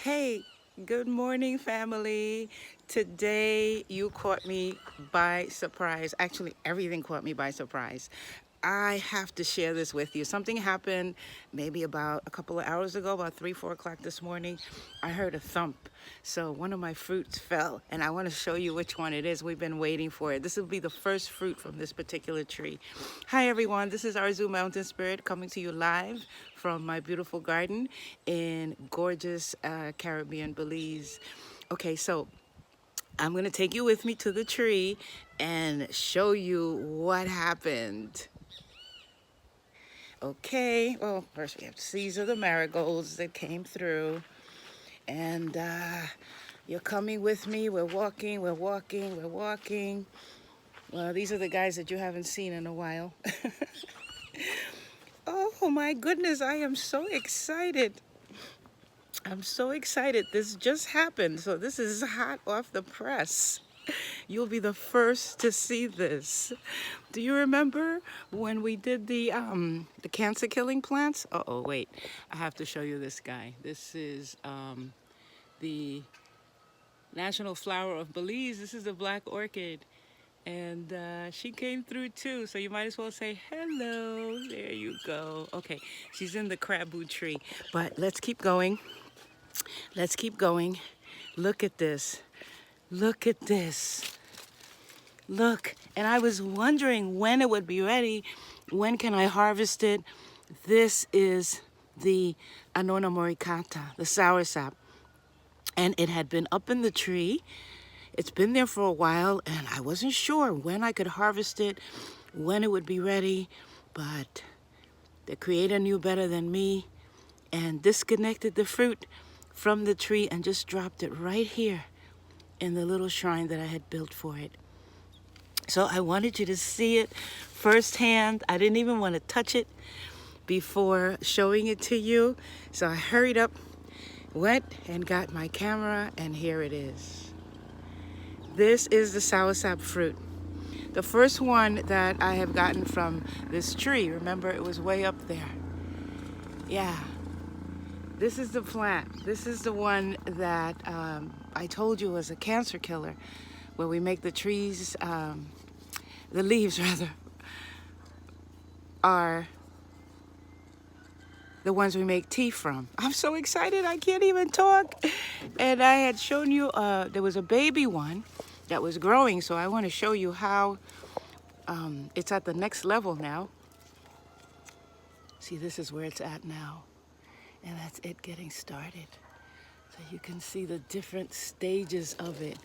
Hey, good morning, family. Today you caught me by surprise. Actually, everything caught me by surprise. I have to share this with you. Something happened maybe about a couple of hours ago, about 3, 4 o'clock this morning. I heard a thump. So one of my fruits fell, and I want to show you which one it is. We've been waiting for it. This will be the first fruit from this particular tree. Hi, everyone. This is Arzu Mountain Spirit coming to you live from my beautiful garden in gorgeous Caribbean Belize. Okay, so I'm going to take you with me to the tree and show you what happened. Okay, well, first we have seeds of the marigolds that came through. And you're coming with me. We're walking, we're walking, we're walking. Well, these are the guys that you haven't seen in a while. Oh my goodness, I am so excited. I'm so excited. This just happened. So this is hot off the press. You'll be the first to see this. Do you remember when we did the cancer killing plants? Uh-oh, wait. I have to show you this guy. This is the national flower of Belize. This is a black orchid. And she came through too, so you might as well say hello. There you go. Okay, she's in the craboo tree. But let's keep going. Let's keep going. Look at this. Look at this. Look. And I was wondering when it would be ready. When can I harvest it? This is the Anonamorikata, the soursop. And it had been up in the tree. It's been there for a while, and I wasn't sure when I could harvest it, when it would be ready, but the Creator knew better than me and disconnected the fruit from the tree and just dropped it right here in the little shrine that I had built for it. So I wanted you to see it firsthand. I didn't even want to touch it before showing it to you. So I hurried up, went and got my camera, and here it is. This is the soursop fruit. The first one that I have gotten from this tree. Remember, it was way up there. Yeah. This is the plant. This is the one that I told you was a cancer killer, where we make the trees, the leaves rather, are the ones we make tea from. I'm so excited, I can't even talk. And I had shown you, there was a baby one that was growing, so I want to show you how it's at the next level now. See, this is where it's at now. And that's it getting started. So you can see the different stages of it.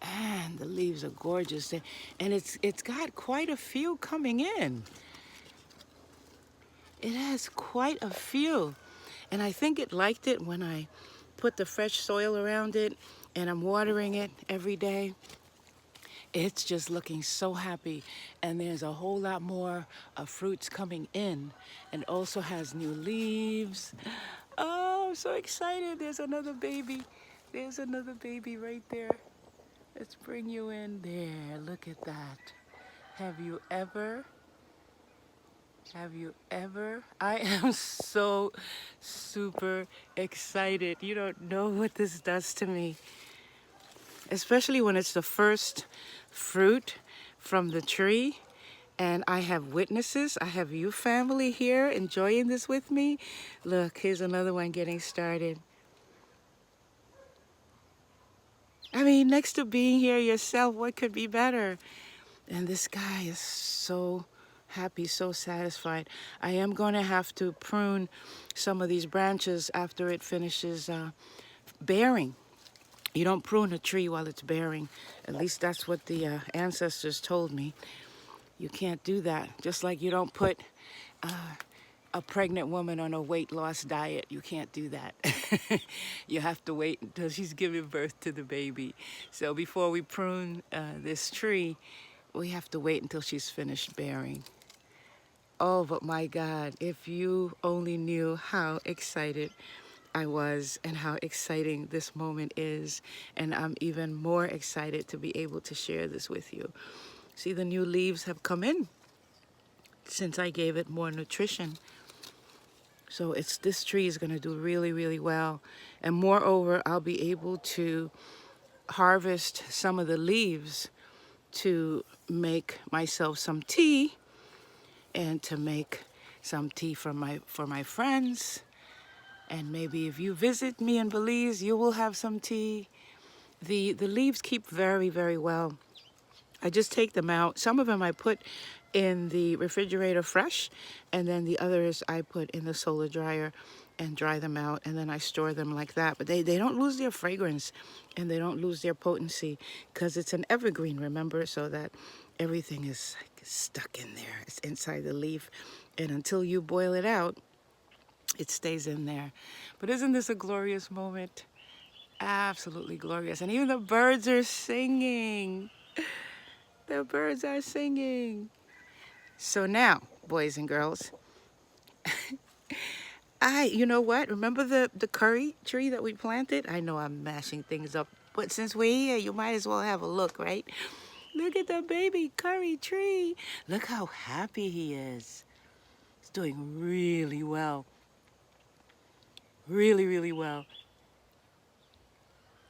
And the leaves are gorgeous. And it's got quite a few coming in. It has quite a few. And I think it liked it when I put the fresh soil around it and I'm watering it every day. It's just looking so happy. And there's a whole lot more fruits coming in and also has new leaves. Oh, I'm so excited. There's another baby. There's another baby right there. Let's bring you in there. Look at that. Have you ever? I am so super excited. You don't know what this does to me. Especially when it's the first fruit from the tree. And I have witnesses. I have you family here enjoying this with me. Look, here's another one getting started. I mean, next to being here yourself, what could be better? And this guy is so happy, so satisfied. I am going to have to prune some of these branches after it finishes bearing. You don't prune a tree while it's bearing. At least that's what the ancestors told me. You can't do that. Just like you don't put a pregnant woman on a weight loss diet. You can't do that. You have to wait until she's giving birth to the baby. So before we prune this tree, we have to wait until she's finished bearing. Oh, but my God, if you only knew how excited I was and how exciting this moment is. And I'm even more excited to be able to share this with you. See, the new leaves have come in since I gave it more nutrition. So this tree is going to do really, really well. And moreover, I'll be able to harvest some of the leaves to make myself some tea, and to make some tea for my friends. And maybe if you visit me in Belize, you will have some tea. The leaves keep very, very well. I just take them out. Some of them I put in the refrigerator fresh, and then the others I put in the solar dryer and dry them out, and then I store them like that. But they don't lose their fragrance, and they don't lose their potency, because it's an evergreen, remember? So that everything is like stuck in there. It's inside the leaf, and until you boil it out, it stays in there. But isn't this a glorious moment? Absolutely glorious. And even the birds are singing. The birds are singing. So now, boys and girls, you know what? Remember the curry tree that we planted? I know I'm mashing things up, but since we're here, you might as well have a look, right? Look at the baby curry tree. Look how happy he is. He's doing really well. Really, really well.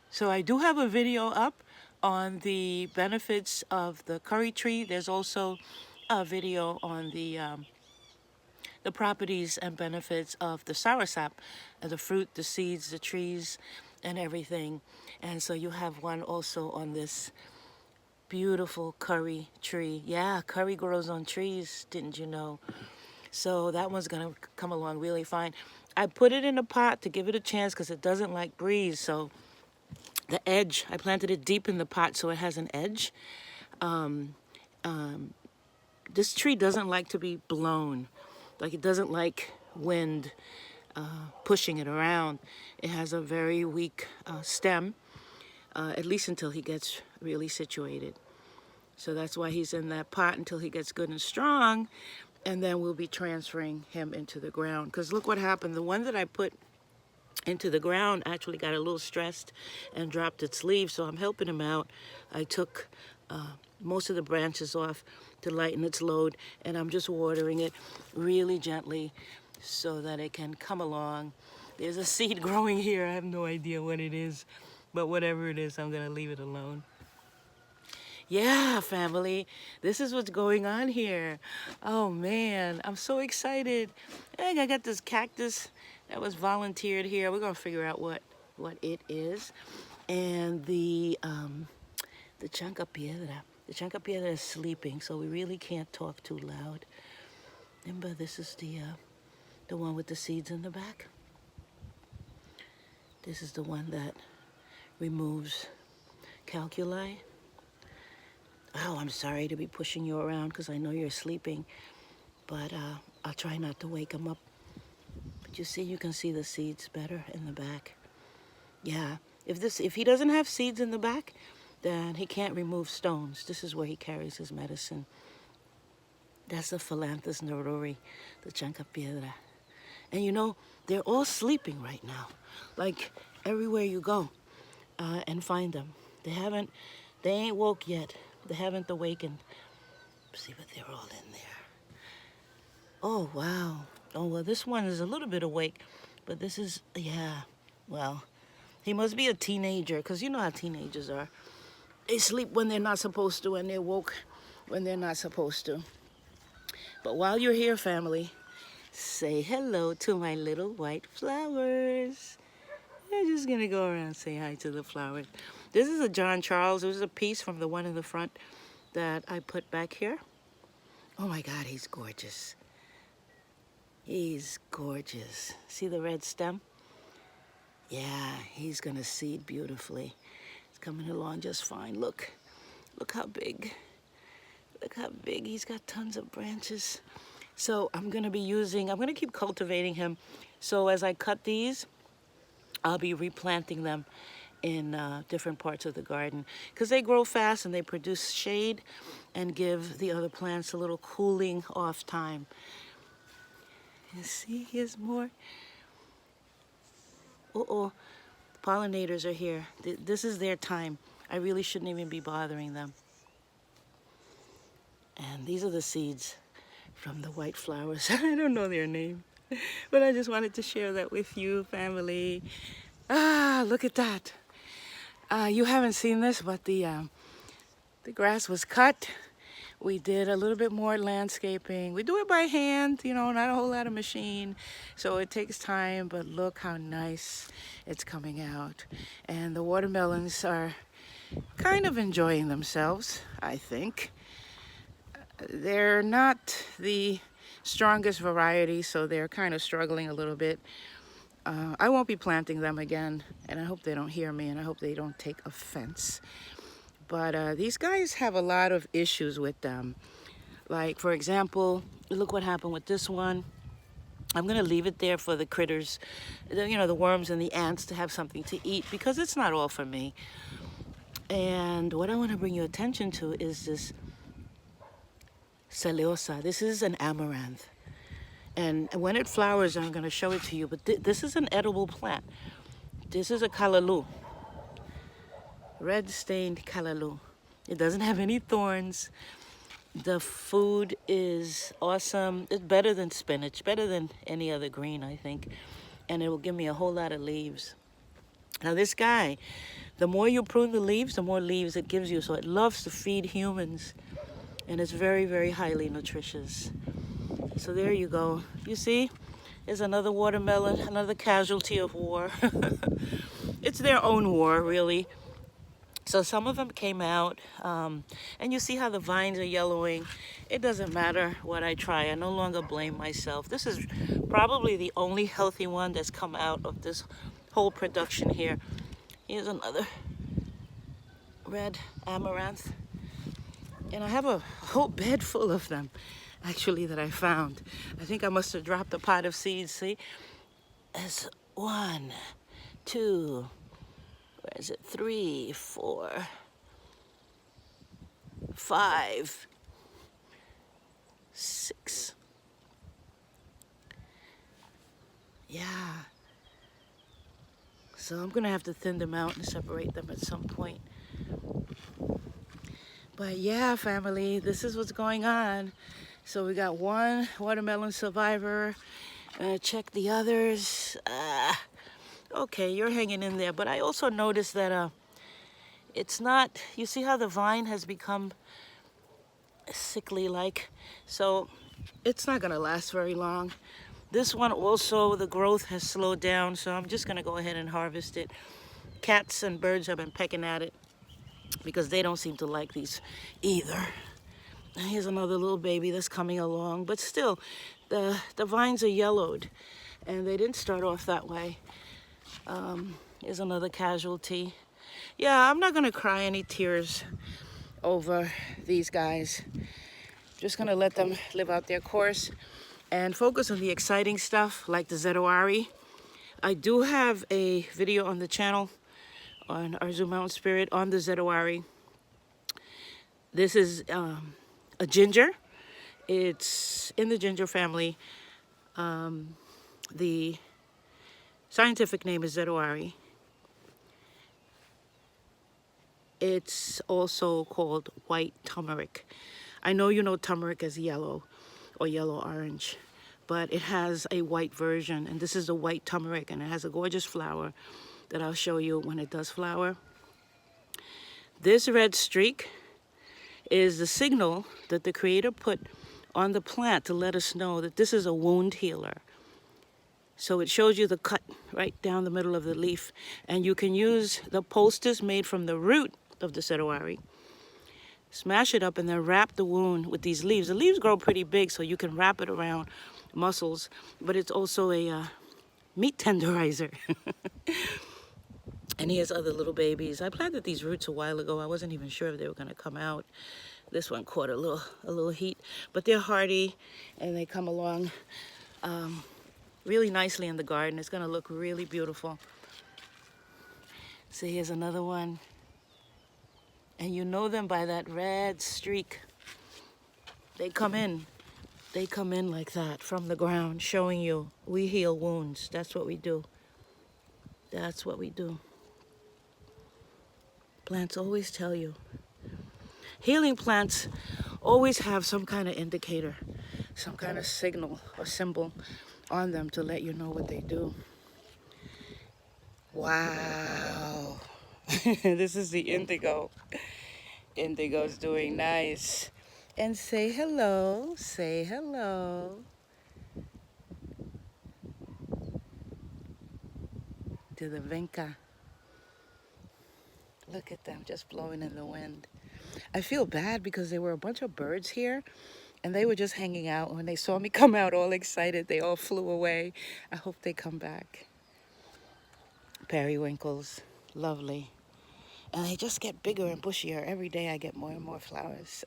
So I do have a video up on the benefits of the curry tree. There's also a video on the properties and benefits of the soursop, the fruit, the seeds, the trees, and everything. And so you have one also on this beautiful curry tree. Yeah, curry grows on trees, didn't you know? So that one's gonna come along really fine. I put it in a pot to give it a chance because it doesn't like breeze. So the edge, I planted it deep in the pot so it has an edge. This tree doesn't like to be blown. Like, it doesn't like wind pushing it around. It has a very weak stem, at least until he gets really situated. So that's why he's in that pot until he gets good and strong, and then we'll be transferring him into the ground. Because look what happened. The one that I put into the ground actually got a little stressed and dropped its leaves, so I'm helping him out. I took most of the branches off to lighten its load, and I'm just watering it really gently so that it can come along. There's a seed growing here. I have no idea what it is, but whatever it is, I'm gonna leave it alone. Yeah, family, this is what's going on here. Oh man, I'm so excited. And I got this cactus that was volunteered here. We're gonna figure out what it is. And the chancapiedra. The chancapiedra is sleeping, so we really can't talk too loud. Remember, this is the one with the seeds in the back. This is the one that removes calculi. Oh, I'm sorry to be pushing you around because I know you're sleeping, but I'll try not to wake him up. But you see, you can see the seeds better in the back. Yeah, if he doesn't have seeds in the back, then he can't remove stones. This is where he carries his medicine. That's the Philanthus nerori, the chancapiedra. And you know, they're all sleeping right now. Like, everywhere you go and find them. They ain't woke yet. They haven't awakened. See, but they're all in there. Oh, wow. Oh, well, this one is a little bit awake, but this is, yeah, well, he must be a teenager, because you know how teenagers are. They sleep when they're not supposed to, and they're woke when they're not supposed to. But while you're here, family, say hello to my little white flowers. I'm just gonna go around and say hi to the flowers. This is a John Charles. It was a piece from the one in the front that I put back here. Oh my God, he's gorgeous. He's gorgeous. See the red stem? Yeah, he's gonna seed beautifully. It's coming along just fine. Look how big. Look how big. He's got tons of branches. So I'm gonna keep cultivating him. So as I cut these, I'll be replanting them in different parts of the garden because they grow fast and they produce shade and give the other plants a little cooling off time. You see, here's more. Uh-oh, the pollinators are here. This is their time. I really shouldn't even be bothering them. And these are the seeds from the white flowers. I don't know their name. But I just wanted to share that with you, family. Ah, look at that. You haven't seen this, but the grass was cut. We did a little bit more landscaping. We do it by hand, you know, not a whole lot of machine. So it takes time, but look how nice it's coming out. And the watermelons are kind of enjoying themselves, I think. They're not the strongest variety, so they're kind of struggling a little bit. I won't be planting them again, and I hope they don't hear me, and I hope they don't take offense. But these guys have a lot of issues with them. Like, for example, look what happened with this one. I'm going to leave it there for the critters, you know, the worms and the ants to have something to eat, because it's not all for me. And what I want to bring your attention to is this Celeosa. This is an amaranth. And when it flowers, I'm going to show it to you. But this is an edible plant. This is a callaloo. Red stained callaloo. It doesn't have any thorns. The food is awesome. It's better than spinach, better than any other green, I think. And it will give me a whole lot of leaves. Now this guy, the more you prune the leaves, the more leaves it gives you. So it loves to feed humans. And it's very, very highly nutritious. So there you go. You see, there's another watermelon, another casualty of war. It's their own war, really. So some of them came out, and you see how the vines are yellowing. It doesn't matter what I try. I no longer blame myself. This is probably the only healthy one that's come out of this whole production here. Here's another red amaranth. And I have a whole bed full of them, actually, that I found. I think I must have dropped a pot of seeds, see? There's 1, 2, where is it? 3, 4, 5, 6. Yeah. So I'm gonna have to thin them out and separate them at some point. But yeah, family, this is what's going on. So we got one watermelon survivor. Check the others. Okay, you're hanging in there. But I also noticed that it's not, you see how the vine has become sickly-like? So it's not gonna last very long. This one also, the growth has slowed down, so I'm just gonna go ahead and harvest it. Cats and birds have been pecking at it because they don't seem to like these either. And here's another little baby that's coming along, but still, the vines are yellowed, and they didn't start off that way. Here's another casualty. Yeah, I'm not gonna cry any tears over these guys. Just gonna let them live out their course and focus on the exciting stuff like the Zedawari. I do have a video on the channel on Arzu Mountain Spirit on the Zedawari. This is a ginger. It's in the ginger family. The scientific name is Zedawari. It's also called white turmeric. I know you know turmeric as yellow or yellow-orange, but it has a white version, and this is the white turmeric, and it has a gorgeous flower that I'll show you when it does flower. This red streak is the signal that the Creator put on the plant to let us know that this is a wound healer. So it shows you the cut right down the middle of the leaf, and you can use the poultice made from the root of the Zedawari. Smash it up and then wrap the wound with these leaves. The leaves grow pretty big, so you can wrap it around muscles, but it's also a meat tenderizer. And here's other little babies. I planted these roots a while ago. I wasn't even sure if they were going to come out. This one caught a little heat, but they're hardy, and they come along really nicely in the garden. It's going to look really beautiful. So here's another one. And you know them by that red streak. They come in like that from the ground, showing you we heal wounds. That's what we do. That's what we do. Plants always tell you. Healing plants always have some kind of indicator, some kind of signal or symbol on them to let you know what they do. Wow. This is the indigo. Indigo's doing nice. And say hello. Say hello to the vinca. Look at them just blowing in the wind. I feel bad because there were a bunch of birds here and they were just hanging out. When they saw me come out all excited, they all flew away. I hope they come back. Periwinkles, lovely. And they just get bigger and bushier. Every day I get more and more flowers.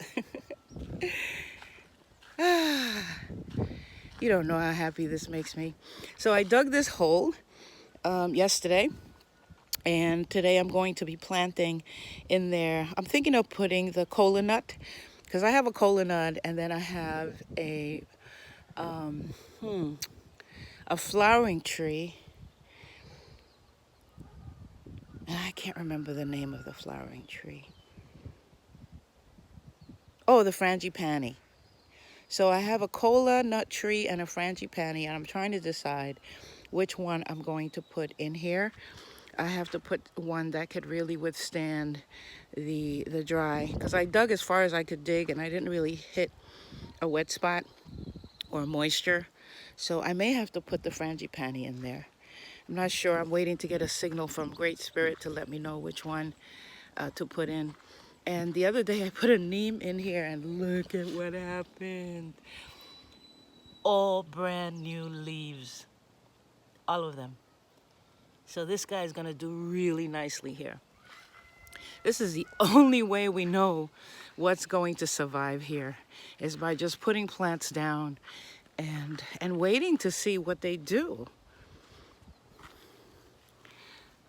You don't know how happy this makes me. So I dug this hole yesterday. And today I'm going to be planting in there. I'm thinking of putting the cola nut, because I have a cola nut and then I have a flowering tree. And I can't remember the name of the flowering tree. Oh, the frangipani. So I have a cola nut tree and a frangipani, and I'm trying to decide which one I'm going to put in here. I have to put one that could really withstand the dry, because I dug as far as I could dig and I didn't really hit a wet spot or moisture. So I may have to put the frangipani in there. I'm not sure. I'm waiting to get a signal from Great Spirit to let me know which one to put in. And the other day I put a neem in here and look at what happened. All brand new leaves. All of them. So this guy is going to do really nicely here. This is the only way we know what's going to survive here, is by just putting plants down and waiting to see what they do.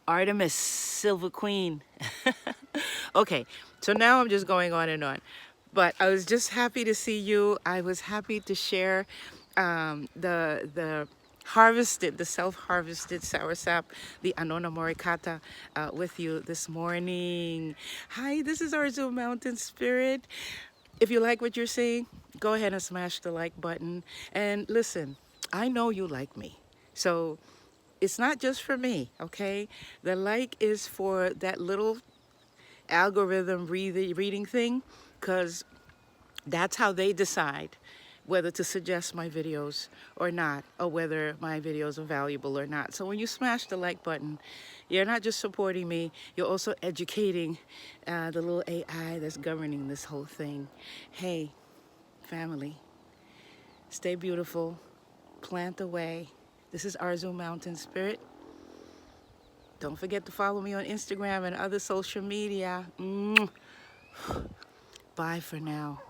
Artemis, Silver Queen. Okay, so now I'm just going on and on. But I was just happy to see you. I was happy to share the harvested, the self-harvested soursop, the Anonamorikata, with you this morning. Hi, this is our Zoom Mountain Spirit. If you like what you're seeing, go ahead and smash the like button. And listen, I know you like me. So it's not just for me, okay? The like is for that little algorithm reading thing, because that's how they decide whether to suggest my videos or not, or whether my videos are valuable or not. So when you smash the like button, you're not just supporting me, you're also educating the little AI that's governing this whole thing. Hey, family, stay beautiful, plant away. This is Arzu Mountain Spirit. Don't forget to follow me on Instagram and other social media. Bye for now.